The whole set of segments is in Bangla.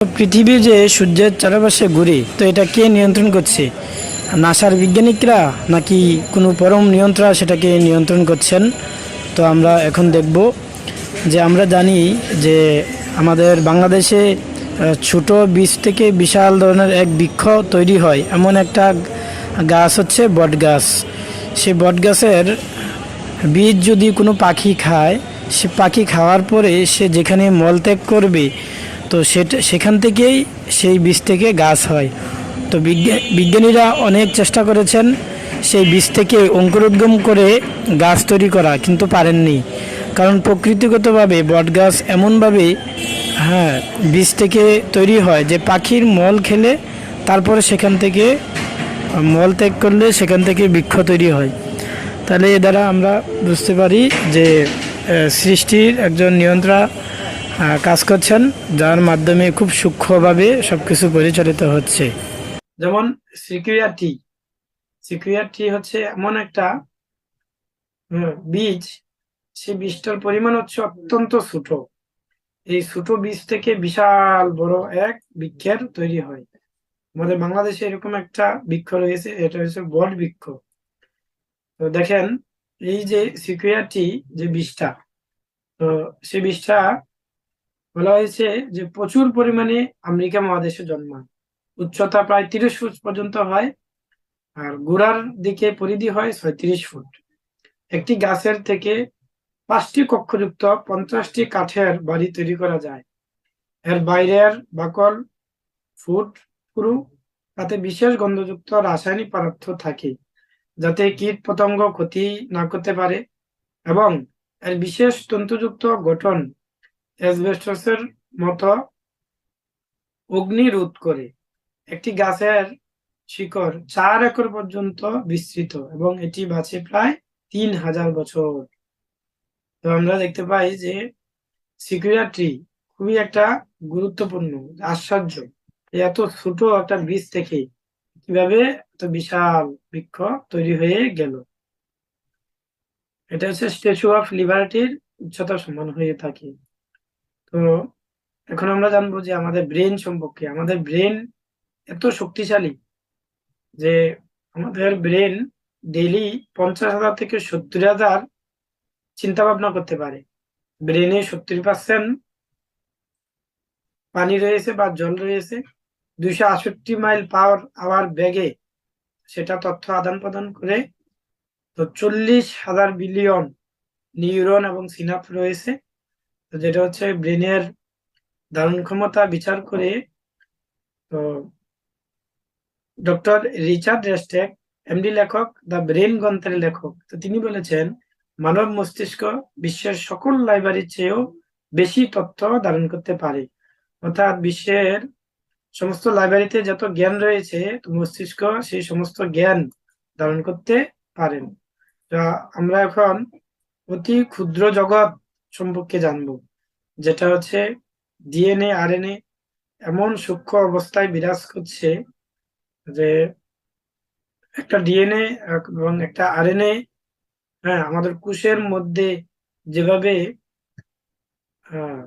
পৃথিবী যে সূর্যের চারপাশে ঘুরে, তো এটা কে নিয়ন্ত্রণ করছে? নাসার বিজ্ঞানিকরা নাকি কোনো পরম নিয়ন্ত্রণ সেটাকে নিয়ন্ত্রণ করছেন? তো আমরা এখন দেখব যে আমরা জানি যে আমাদের বাংলাদেশে ছোট বীজ থেকে বিশাল ধরনের এক বৃক্ষ তৈরি হয়, এমন একটা গাছ হচ্ছে বট গাছ। সেই বট গাছের বীজ যদি কোনো পাখি খায়, সে পাখি খাওয়ার পরে সে যেখানে মলত্যাগ করবে, তো সেখান থেকেই সেই বীজ থেকে গাছ হয়। তো বিজ্ঞানীরা অনেক চেষ্টা করেছেন সেই বীজ থেকে অঙ্কুরোদ্গম করে গাছ তৈরি করা, কিন্তু পারেননি। কারণ প্রকৃতিগতভাবে বটগাছ এমনভাবে বীজ থেকে তৈরি হয় যে পাখির মল খেলে তারপরে সেখান থেকে মল ত্যাগ করলে সেখান থেকে বৃক্ষ তৈরি হয়। তাহলে এ দ্বারা আমরা বুঝতে পারি যে সৃষ্টির একজন নিয়ন্ত্রণ কাজ করছেন, যার মাধ্যমে খুব সূক্ষ্মভাবে সবকিছু পরিচালিত হচ্ছে। যেমন সিকুইয়া টি হচ্ছে এমন একটা বীজ, সেই বীজটার পরিমাণ হচ্ছে অত্যন্ত ছোট। এই ছোট বীজ থেকে বিশাল বড় এক বৃক্ষের তৈরি হয়। আমাদের বাংলাদেশে এরকম একটা বৃক্ষ রয়েছে, এটা হচ্ছে বট বৃক্ষ। তো দেখেন, এই যে সিকুইয়া টি যে বীজটা, তো সেই বীজটা বলা হয়েছে যে প্রচুর পরিমাণে আমেরিকা মহাদেশে জন্মায়। উচ্চতা প্রায় 30 ফুট পর্যন্ত হয়, আর গোড়ার দিকে পরিধি হয় 36 ফুট। একটি গাছের থেকে 5টি কক্ষযুক্ত 50টি কাঠের বাড়ি তৈরি করা যায়। এর বাইরের বাকল ফুট পুরু, তাতে বিশেষ গন্ধযুক্ত রাসায়নিক পদার্থ থাকে যাতে কীট পতঙ্গ ক্ষতি না করতে পারে, এবং এর বিশেষ তন্তুযুক্ত গঠন অ্যাসবেস্টসের মতো অগ্নি রোধ করে। একটি গাছের শিকড় 4 একর পর্যন্ত বিস্তৃত এবং এটি বাঁচে প্রায় 3000 বছর। তো আমরা দেখতে পাই যে সিকুইয়া ট্রি খুবই একটা গুরুত্বপূর্ণ, আশ্চর্য। এত ছোট একটা বীজ থেকে কিভাবে এত বিশাল বৃক্ষ তৈরি হয়ে গেল। এটা হচ্ছে স্ট্যাচু অফ লিবার্টির উচ্চতা সমান হয়ে থাকে। তো এখন আমরা জানবো যে আমাদের ব্রেন সম্পর্কে। আমাদের ব্রেন এত শক্তিশালী যে আমাদের ব্রেন ডেইলি 50,000 থেকে 70,000 চিন্তা ভাবনা করতে পারে। ব্রেনে 70% পানি রয়েছে বা জল রয়েছে। 268 মাইল পার আওয়ার বেগে সেটা তথ্য আদান প্রদান করে। তো 40,000 বিলিয়ন নিউরন এবং সিনাপস রয়েছে, যেটা হচ্ছে ব্রেনের ধারণ ক্ষমতা বিচার করে। তো ডক্টর রিচার্ড রেস্টেক, এমডি, লেখক, দ্য ব্রেন গ্রন্থের লেখক, তো তিনি বলেছেন মানব মস্তিষ্ক বিশ্বের সকল লাইব্রেরির চেয়েও বেশি তথ্য ধারণ করতে পারে। অর্থাৎ বিশ্বের সমস্ত লাইব্রেরিতে যত জ্ঞান রয়েছে, মস্তিষ্ক সেই সমস্ত জ্ঞান ধারণ করতে পারেন। তা আমরা এখন অতি ক্ষুদ্র জগৎ সম্পর্কে জানবো, যেটা হচ্ছে ডিএনএ আরএনএ এমন সূক্ষ্ম অবস্থায় বিরাজ করছে যে একটা ডিএনএ এবং একটা আরএনএ আমাদের কোষের মধ্যে যেভাবে আহ,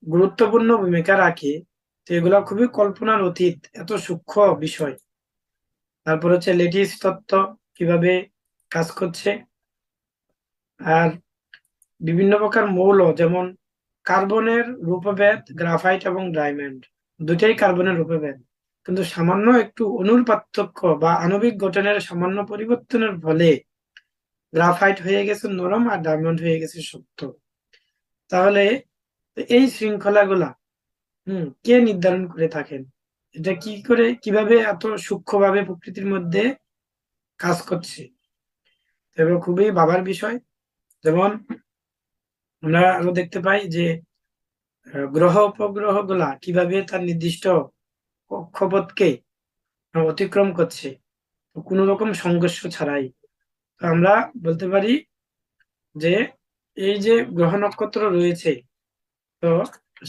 গুরুত্বপূর্ণ ভূমিকা রাখে, তো এগুলা খুবই কল্পনার অতীত, এত সূক্ষ্ম বিষয়। তারপর হচ্ছে লেটিস তত্ত্ব কিভাবে কাজ করছে। আর বিভিন্ন প্রকার মৌল, যেমন কার্বনের রূপভেদ, গ্রাফাইট এবং ডায়মন্ড, দুটাই কার্বনের রূপভেদ, কিন্তু সামান্য একটু অণুর পার্থক্য বা আণবিক গঠনের সামান্য পরিবর্তনের ফলে গ্রাফাইট হয়ে গেছে নরম আর ডায়মন্ড হয়ে গেছে শক্ত। তাহলে এই শৃঙ্খলাগুলা কে নির্ধারণ করে থাকেন? এটা কি করে, কিভাবে এত সূক্ষ্মভাবে প্রকৃতির মধ্যে কাজ করছে? এগুলো খুবই ভাবার বিষয়। যেমন আমরা আরো দেখতে পাই যে গ্রহ উপগ্রহ গুলা কিভাবে তার নির্দিষ্ট কক্ষপথকে অতিক্রম করছে কোনো রকম সংঘর্ষ ছাড়াই। তো আমরা বলতে পারি যে এই যে গ্রহ নক্ষত্র রয়েছে, তো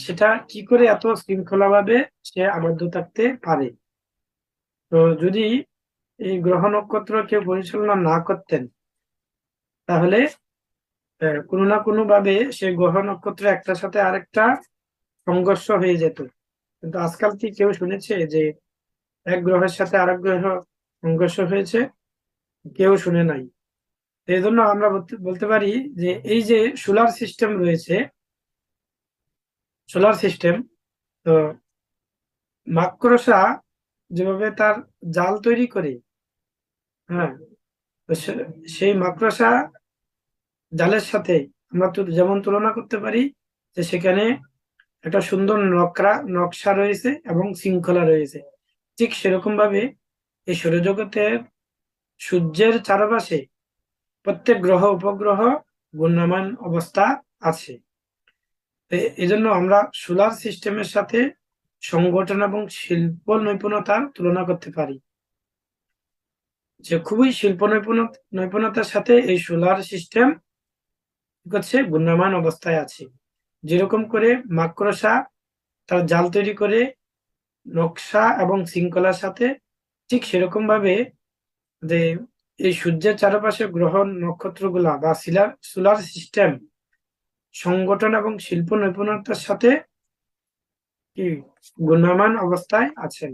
সেটা কি করে এত শৃঙ্খলা ভাবে সে আবদ্ধ থাকতে পারে। তো যদি এই গ্রহ নক্ষত্র কেউ পরিচালনা না করতেন, তাহলে কোনো না কোনো ভাবে সে গ্রহ নক্ষত্র একটার সাথে আরেকটা সংঘর্ষ হয়ে যেত, কিন্তু আজকাল কি কেউ শুনেছে যে এক গ্রহের সাথে আরেক গ্রহ সংঘর্ষ হয়েছে? কেউ শুনে নাই। এই জন্য আমরা বলতে পারি যে এই যে সোলার সিস্টেম রয়েছে, সোলার সিস্টেম, তো মাকড়সা যেভাবে তার জাল তৈরি করে, হ্যাঁ, তো সেই মাকড়সা জালের সাথে আমরা তো যেমন তুলনা করতে পারি যে সেখানে একটা সুন্দর নকশা রয়েছে এবং শৃঙ্খলা রয়েছে। ঠিক সেরকম ভাবে এই সৌরজগতের সূর্যের চারপাশে প্রত্যেক গ্রহ উপগ্রহ ঘূর্ণায়মান অবস্থা আছে। এই জন্য আমরা সোলার সিস্টেমের সাথে সংগঠন এবং শিল্প নৈপুণ্যতার তুলনা করতে পারি, যে খুবই শিল্প নৈপুণ্যতার সাথে এই সোলার সিস্টেম হচ্ছে ঘূর্ণায়মান অবস্থায় আছে। যেরকম করে মাকড়সা তার জাল তৈরি করে নকশা এবং শৃঙ্খলার সাথে, ঠিক সেরকম ভাবে যে এই সূর্যের চারপাশে গ্রহ নক্ষত্রগুলা বা সোলার সিস্টেম সংগঠন এবং শিল্প নৈপুণ্যতার সাথে কি গুণমান অবস্থায় আছেন।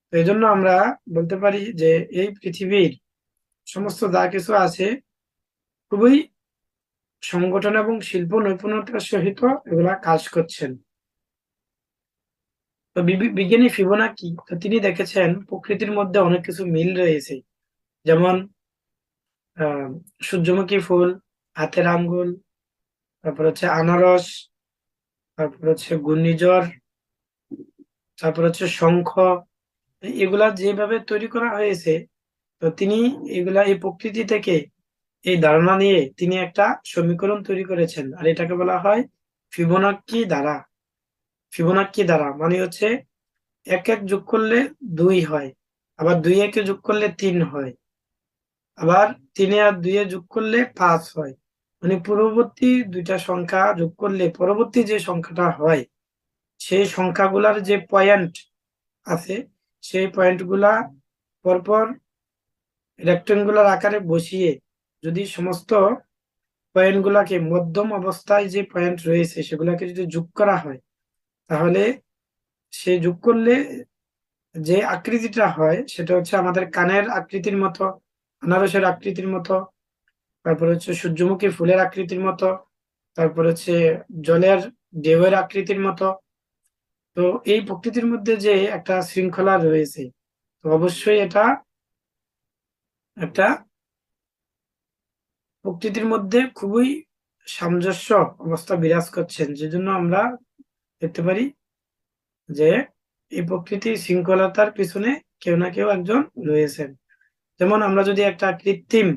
তো এই জন্য আমরা বলতে পারি যে এই পৃথিবীর সমস্ত যা কিছু আছে খুবই সংগঠন এবং শিল্প নৈপুণ্যতার সহিত এগুলা কাজ করছেন। তো বিজ্ঞানী ফিবোনাকি, তো তিনি দেখেছেন প্রকৃতির মধ্যে অনেক কিছু মিল রয়েছে। যেমন আহ সূর্যমুখী ফুল, হাতের আঙ্গুল, তারপর হচ্ছে আনারস, তারপর হচ্ছে ঘূর্ণিঝড়, তারপর হচ্ছে শঙ্খ, এগুলা যেভাবে তৈরি করা হয়েছে, তো তিনি এগুলা এই প্রকৃতি থেকে এই ধারণা নিয়ে তিনি একটা সমীকরণ তৈরি করেছেন, আর এটাকে বলা হয় ফিবোনাক্কি ধারা। ফিবোনাক্কি ধারা মানে হচ্ছে এক এক যোগ করলে 2 হয়, আবার 2 একে যোগ করলে 3 হয়, আবার 3 আর 2 এ যোগ করলে 5 হয়। মানে পূর্ববর্তী দুইটা সংখ্যা যোগ করলে পরবর্তী যে সংখ্যাটা হয়, সেই সংখ্যাগুলার যে পয়েন্ট আছে, সেই পয়েন্ট গুলা পরপর রেক্টেঙ্গুলার আকারে বসিয়ে যদি সমস্ত পয়েন্ট গুলাকে মধ্যম অবস্থায় যে পয়েন্ট রয়েছে সেগুলাকে যদি যোগ করা হয়, তাহলে সে যোগ করলে যে আকৃতিটা হয় সেটা হচ্ছে আমাদের কানের আকৃতির মতো, আনারসের আকৃতির মতো, তারপর হচ্ছে সূর্যমুখী ফুলের আকৃতির মতো, তারপর হচ্ছে জলের ঢেউয়ের আকৃতির মতো। তো এই প্রকৃতির মধ্যে যে একটা শৃঙ্খলা রয়েছে, তো অবশ্যই এটা একটা প্রকৃতির মধ্যে খুবই সামঞ্জস্য অবস্থা বিরাজ করছেন, যেজন্য আমরা দেখতে পারি যে এই প্রকৃতির শৃঙ্খলতার পিছনে কেউ না কেউ একজন রয়েছেন। যেমন আমরা যদি একটা কৃত্রিম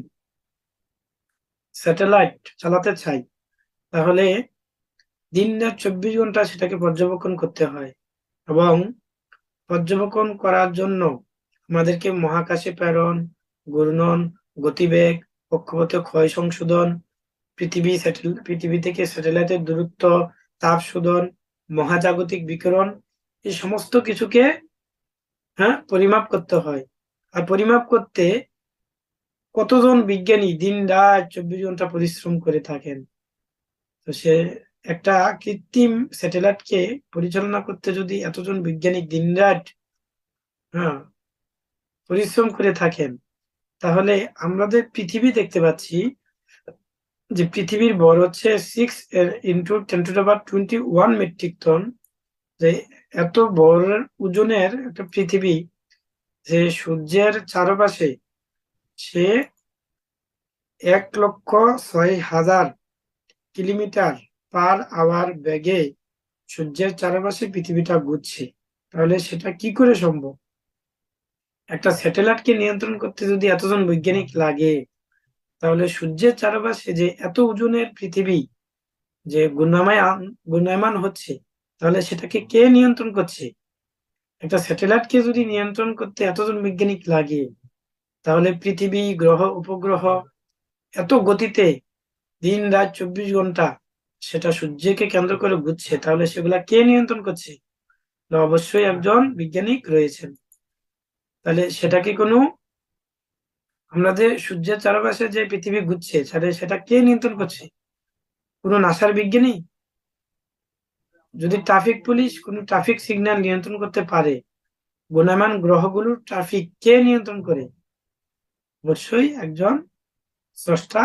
স্যাটেলাইট চালাতে চাই, তাহলে দিন রাত 24 ঘন্টা সেটাকে পর্যবেক্ষণ করতে হয়, এবং পর্যবেক্ষণ করার জন্য আমাদেরকে মহাকাশে প্রেরণ, ঘূর্ণন, গতিবেগ, কক্ষপথে ক্ষয় সংশোধন, পৃথিবী থেকে স্যাটেলাইটের দূরত্ব, তাপ শোধন, মহাজাগতিক বিকিরণ, এই সমস্ত কিছুকে পরিমাপ করতে হয়। আর পরিমাপ করতে কতজন বিজ্ঞানী দিন রাত 24 ঘন্টা পরিশ্রম করে থাকেন। তো সে একটা কৃত্রিম স্যাটেলাইটকে পরিচালনা করতে যদি এতজন বিজ্ঞানী দিন রাত হ্যাঁ পরিশ্রম করে থাকেন, তাহলে আমাদের পৃথিবী দেখতে পাচ্ছি যে পৃথিবীর ভর হচ্ছে 6 × 10⁻21 মেট্রিক টন। যে এত বড় ওজনের একটা পৃথিবী, যে সূর্যের চারপাশে সে 1,06,000 কিলোমিটার/আওয়ার বেগে সূর্যের চারপাশে পৃথিবীটা ঘুরছে, তাহলে সেটা কি করে সম্ভব? একটা স্যাটেলাইটকে নিয়ন্ত্রণ করতে যদি এতজন বৈজ্ঞানিক লাগে, তাহলে সূর্যের চারপাশে যে এত ওজনের পৃথিবী যে ঘূর্ণায়মান হচ্ছে, তাহলে সেটাকে কে নিয়ন্ত্রণ করছে? একটা স্যাটেলাইটকে যদি নিয়ন্ত্রণ করতে এতজন বৈজ্ঞানিক লাগে, তাহলে পৃথিবী, গ্রহ উপগ্রহ এত গতিতে দিন রাত 24 ঘন্টা সেটা সূর্যকে কেন্দ্র করে ঘুরছে, তাহলে সেগুলা কে নিয়ন্ত্রণ করছে? না, অবশ্যই একজন বিজ্ঞানিক রয়েছেন। তাহলে সেটা কি কোনো, আমরা যে সূর্যের চারপাশে যে পৃথিবী ঘুরছে সেটা কে নিয়ন্ত্রণ করছে? কোনো নাসার বিজ্ঞানী? যদি ট্রাফিক পুলিশ কোনো ট্রাফিক সিগন্যাল নিয়ন্ত্রণ করতে পারে, গুণামান গ্রহগুলোর ট্রাফিক কে নিয়ন্ত্রণ করে? অবশ্যই একজন স্রষ্টা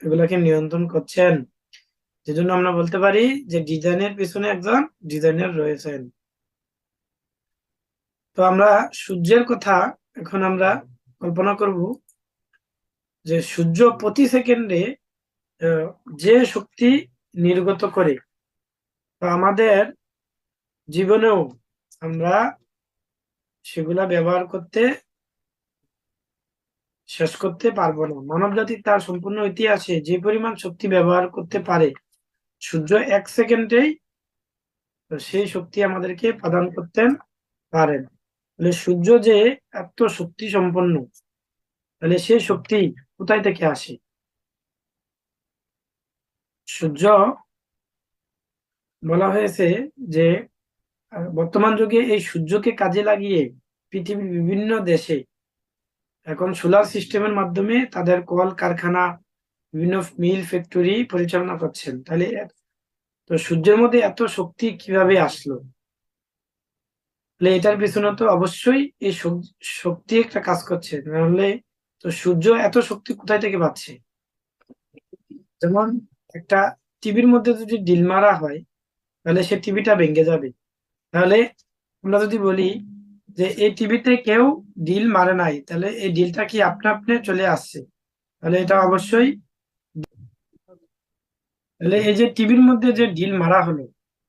এগুলাকে নিয়ন্ত্রণ করছেন। যেজন্য আমরা বলতে পারি যে ডিজাইনের পিছনে একজন ডিজাইনার রয়েছেন। তো আমরা সূর্যের কথা এখন আমরা কল্পনা করব যে সূর্য প্রতি সেকেন্ডে যে শক্তি নির্গত করে, তো আমাদের জীবনেও আমরা সেগুলা ব্যবহার করতে শেষ করতে পারবো না। মানব জাতি তার সম্পূর্ণ ইতিহাসে যে পরিমাণ শক্তি ব্যবহার করতে পারে, সূর্য এক সেকেন্ডেই সেই শক্তি আমাদেরকে প্রদান করতে পারেন। তাহলে সূর্য যে এত শক্তি সম্পন্ন, তাহলে সেই শক্তি কোথায় থেকে আসে? সূর্য বলা হয়েছে যে বর্তমান যুগে এই সূর্যকে কাজে লাগিয়ে পৃথিবীর বিভিন্ন দেশে এখন সোলার সিস্টেমের মাধ্যমে তাদের কল কারখানা, বিভিন্ন মিল ফ্যাক্টরি পরিচালনা করছেন। তাহলে তো সূর্যের মধ্যে এত শক্তি কিভাবে আসলো? তাহলে এটার পিছনে তো অবশ্যই এই শক্তি একটা কাজ করছে, নাহলে তো সূর্য এত শক্তি কোথায় থেকে পাচ্ছে? যেমন একটা টিভির মধ্যে যদি ডিল মারা হয়, তাহলে সে টিভিটা ভেঙে যাবে। তাহলে আমরা যদি বলি যে এই টিভিতে কেউ ডিল মারে নাই, তাহলে এই ডিলটা কি আপনা আপনি চলে আসছে? তাহলে এটা অবশ্যই, তাহলে এই যে টিভির মধ্যে যে ডিল মারা হলো,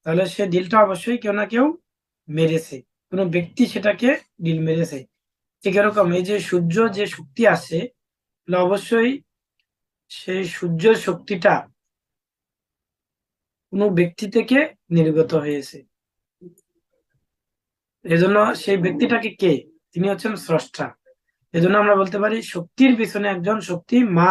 তাহলে সে ডিলটা অবশ্যই কেউ না কেউ মেরেছে, কোনো ব্যক্তি সেটাকে ডিল মেরেছে। ঠিক এরকম এই যে সূর্য যে শক্তি আছে, তাহলে অবশ্যই সেই সূর্যের শক্তিটা কোনো ব্যক্তি থেকে নির্গত হয়েছে। এজন্য সেই ব্যক্তিটাকে কে? তিনি হচ্ছেন স্রষ্টা। এজন্য আমরা বলতে পারি শক্তির পিছনে একজন শক্তি মা।